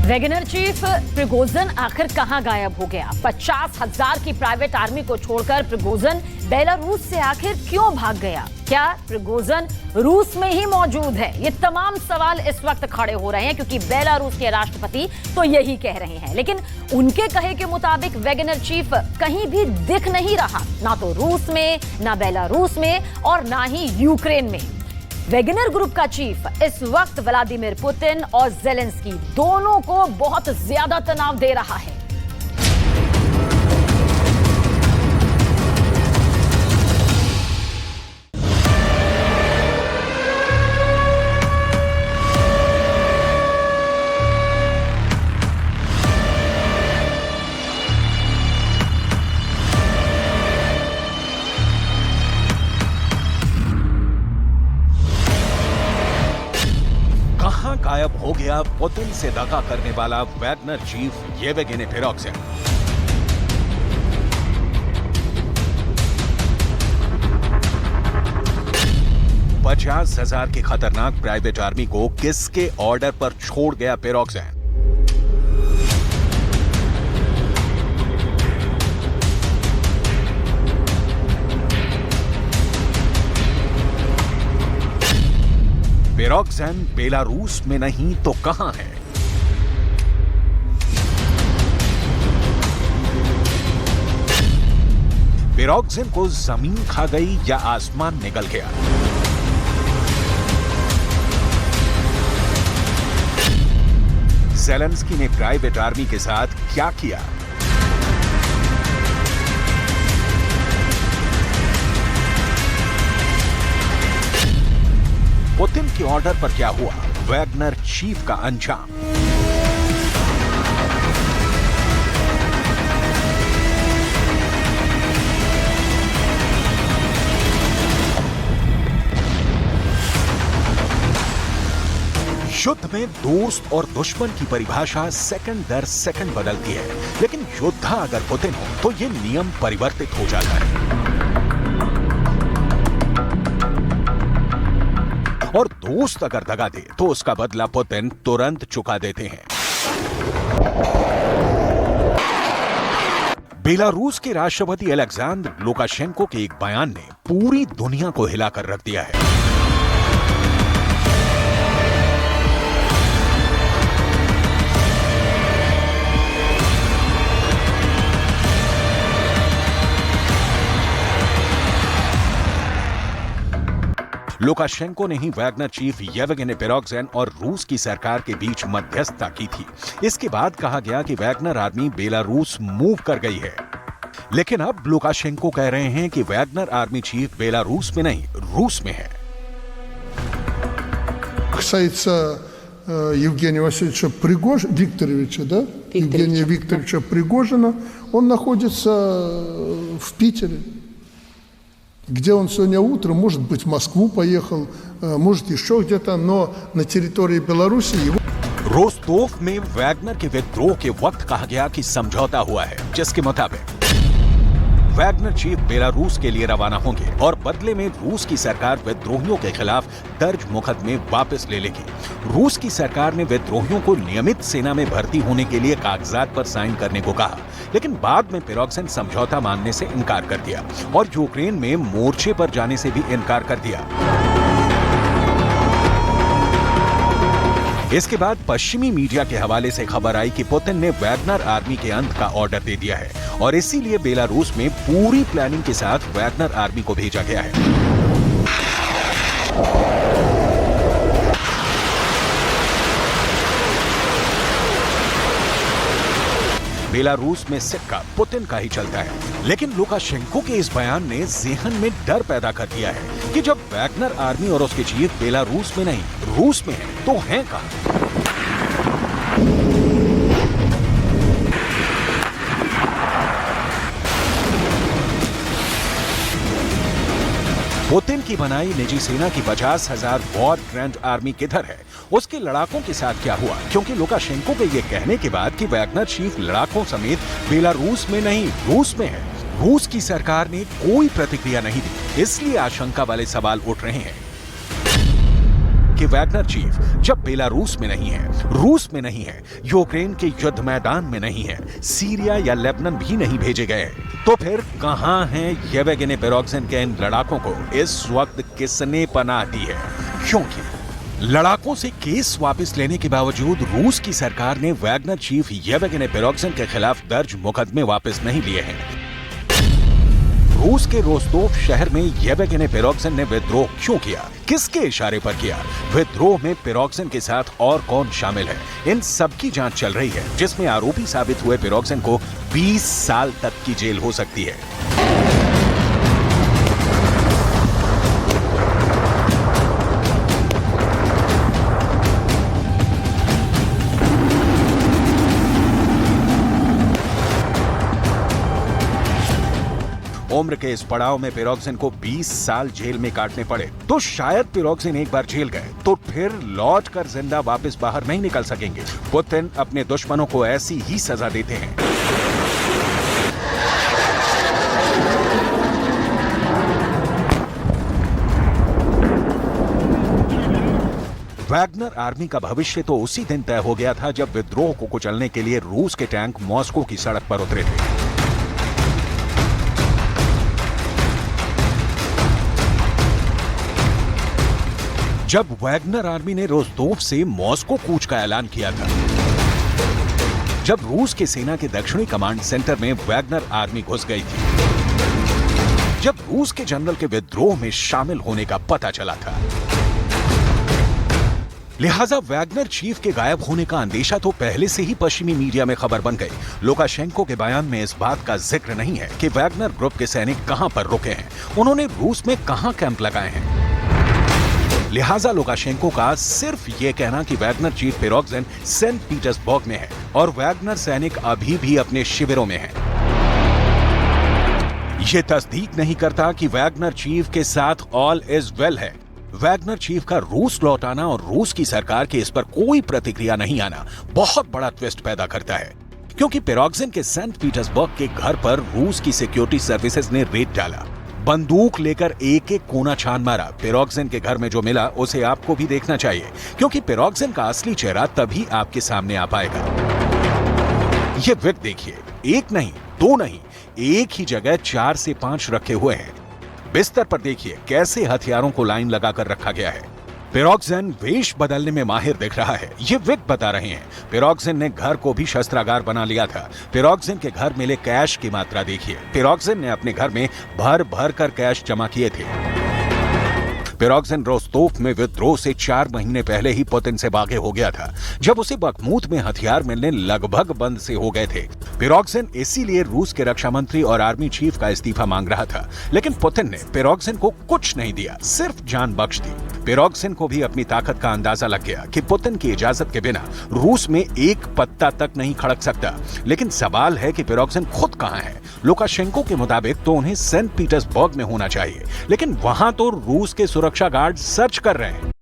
Wagner chief Prigozhin आखिर कहां गायब हो गया? 50,000 की प्राइवेट आर्मी को छोड़कर प्रिगोजिन बेलारूस से आखिर क्यों भाग गया? क्या प्रिगोजिन रूस में ही मौजूद है? ये तमाम सवाल इस वक्त खड़े हो रहे हैं क्योंकि बेलारूस के राष्ट्रपति तो यही कह रहे हैं, लेकिन उनके कहे के मुताबिक वैगनर चीफ कहीं भी दिख नहीं रहा, ना तो रूस में, ना बेलारूस में और ना ही यूक्रेन में। वैगनर ग्रुप का चीफ इस वक्त व्लादिमीर पुतिन और ज़ेलेंस्की दोनों को बहुत ज्यादा तनाव दे रहा है। गायब हो गया पुतिन से दगा करने वाला वैगनर चीफ येवगेनी प्रिगोजिन। $50,000 की खतरनाक प्राइवेट आर्मी को किसके ऑर्डर पर छोड़ गया प्रिगोजिन? प्रिगोजिन बेलारूस में नहीं तो कहां है? प्रिगोजिन को जमीन खा गई या आसमान निकल गया? ज़ेलेंस्की ने प्राइवेट आर्मी के साथ क्या किया? पुतिन के ऑर्डर पर क्या हुआ वैगनर चीफ का अंजाम? युद्ध में दोस्त और दुश्मन की परिभाषा सेकंड दर सेकंड बदलती है, लेकिन योद्धा अगर पुतिन हो तो ये नियम परिवर्तित हो जाता है और दोस्त अगर दगा दे तो उसका बदला पुतिन तुरंत चुका देते हैं। बेलारूस के राष्ट्रपति अलेक्जेंडर लुकाशेंको के एक बयान ने पूरी दुनिया को हिलाकर रख दिया है। लुकाशेंको ने ही वैगनर चीफ येवगेनी प्रिगोजिन और रूस की सरकार के बीच मध्यस्थता की थी। इसके बाद कहा गया कि वैगनर आर्मी बेलारूस मूव कर गई है, लेकिन अब लुकाशेंको कह रहे हैं कि वैगनर आर्मी चीफ बेलारूस में नहीं, रूस में है। Касается Евгения Васильевича Викторовича, да? Евгения Викторовича Пригожина, он находится в Питере, где он сегодня утром, может быть, в Москву поехал, может, еще где-то, но на территории Беларуси его... रोस्तोव में वैगनर के विद्रोह के वक्त कहा गया कि समझौता हुआ है, जिसके मुताबिक वैगनर चीफ बेलारूस के लिए रवाना होंगे और बदले में रूस की सरकार विद्रोहियों के खिलाफ दर्ज मुकदमे वापस ले लेगी। रूस की सरकार ने विद्रोहियों को नियमित सेना में भर्ती होने के लिए कागजात पर साइन करने को कहा, लेकिन बाद में प्रिगोजिन समझौता मानने से इनकार कर दिया और यूक्रेन में मोर्चे पर जाने से भी इनकार कर दिया। इसके बाद पश्चिमी मीडिया के हवाले से खबर आई कि पुतिन ने वैगनर आर्मी के अंत का ऑर्डर दे दिया है और इसीलिए बेलारूस में पूरी प्लानिंग के साथ वैगनर आर्मी को भेजा गया है। बेलारूस में सिक्का पुतिन का ही चलता है, लेकिन लुकाशेंको के इस बयान ने ज़हन में डर पैदा कर दिया है कि जब वैगनर आर्मी और उसके चीफ बेलारूस में नहीं, रूस में है तो हैं कहां? पुतिन की बनाई निजी सेना की 50,000 वॉर ट्रेंड आर्मी किधर है? उसके लड़ाकों के साथ क्या हुआ? क्योंकि लुकाशेंको के ये कहने के बाद कि वैगनर चीफ लड़ाकों समेत बेलारूस में नहीं, रूस में है, रूस की सरकार ने कोई प्रतिक्रिया नहीं दी, इसलिए आशंका वाले सवाल उठ रहे हैं। कि वैगनर चीफ जब बेलारूस में नहीं है, रूस में नहीं है, यूक्रेन के युद्ध मैदान में नहीं है, सीरिया या लेबनान भी नहीं भेजे गए, तो फिर कहां हैं येवगेनी प्रिगोजिन के इन लड़ाकों को इस वक्त किसने पनाह दी है? क्योंकि लड़ाकों से केस वापस लेने के बावजूद रूस की सरकार ने वैगनर चीफ येवगेनी प्रिगोजिन के खिलाफ दर्ज मुकदमे वापस नहीं लिए हैं। रूस के रोस्तोव शहर में येवगेनी प्रिगोजिन ने विद्रोह क्यों किया, किसके इशारे पर किया, विद्रोह में प्रिगोजिन के साथ और कौन शामिल है, इन सब की जांच चल रही है, जिसमें आरोपी साबित हुए प्रिगोजिन को 20 साल तक की जेल हो सकती है। उम्र के इस पड़ाव में प्रिगोजिन को 20 साल जेल में काटने पड़े तो शायद प्रिगोजिन एक बार जेल गए तो फिर लौट कर जिंदा वापस बाहर नहीं निकल सकेंगे। पुतिन अपने दुश्मनों को ऐसी ही सजा देते हैं। वैगनर आर्मी का भविष्य तो उसी दिन तय हो गया था जब विद्रोह को कुचलने के लिए रूस के टैंक मॉस्को की सड़क पर उतरे थे। जब वैगनर आर्मी ने रोस्तोव से मॉस्को कूच का ऐलान किया था, जब रूस के सेना के दक्षिणी कमांड सेंटर में वैगनर आर्मी घुस गई थी, जब रूस के जनरल के विद्रोह में शामिल होने का पता चला था, लिहाजा वैगनर चीफ के गायब होने का अंदेशा तो पहले से ही पश्चिमी मीडिया में खबर बन गई। लुकाशेंको के बयान में इस बात का जिक्र नहीं है कि वैगनर ग्रुप के सैनिक कहां पर रुके हैं, उन्होंने रूस में कहां कैंप लगाए हैं। लिहाजा लुकाशेंको का सिर्फ ये कहना कि Wagner chief Prigozhin Saint Petersburg में है और वैगनर सैनिक अभी भी अपने शिविरों में हैं, ये तस्दीक नहीं करता कि वैगनर चीफ के साथ ऑल इज वेल है। वैगनर चीफ का रूस लौट आना और रूस की सरकार के इस पर कोई प्रतिक्रिया नहीं आना बहुत बड़ा ट्विस्ट पैदा करता है, क्योंकि प्रिगोजिन के सेंट पीटर्सबर्ग के घर पर रूस की सिक्योरिटी सर्विसेज ने रेड डाला, बंदूक लेकर एक एक कोना छान मारा। प्रिगोजिन के घर में जो मिला उसे आपको भी देखना चाहिए, क्योंकि प्रिगोजिन का असली चेहरा तभी आपके सामने आ पाएगा। ये विक देखिए, एक नहीं, दो नहीं, एक ही जगह 4 से 5 रखे हुए हैं। बिस्तर पर देखिए कैसे हथियारों को लाइन लगाकर रखा गया है। प्रिगोजिन वेश बदलने में माहिर दिख रहा है, ये विक बता रहे हैं। प्रिगोजिन ने घर को भी शस्त्रागार बना लिया था। प्रिगोजिन के घर मिले कैश की मात्रा देखिए। प्रिगोजिन ने अपने घर में भर भर कर कैश जमा किए थे। प्रिगोजिन रोस्तोव में विद्रोह से 4 महीने पहले ही पुतिन से बागे हो गया था, जब उसे बखमूत में हथियार मिलने लगभग बंद से हो गए थे। प्रिगोजिन इसीलिए रूस के रक्षा मंत्री और आर्मी चीफ का इस्तीफा मांग रहा था, लेकिन पुतिन ने प्रिगोजिन को कुछ नहीं दिया, सिर्फ जान बख्श दी। प्रिगोजिन को भी अपनी ताकत का अंदाजा लग गया कि पुतिन की इजाजत के बिना रूस में एक पत्ता तक नहीं खड़क सकता। लेकिन सवाल है कि प्रिगोजिन खुद कहां है? लुकाशेंको के मुताबिक तो उन्हें सेंट पीटर्सबर्ग में होना चाहिए, लेकिन वहां तो रूस के सुरक्षा गार्ड सर्च कर रहे हैं।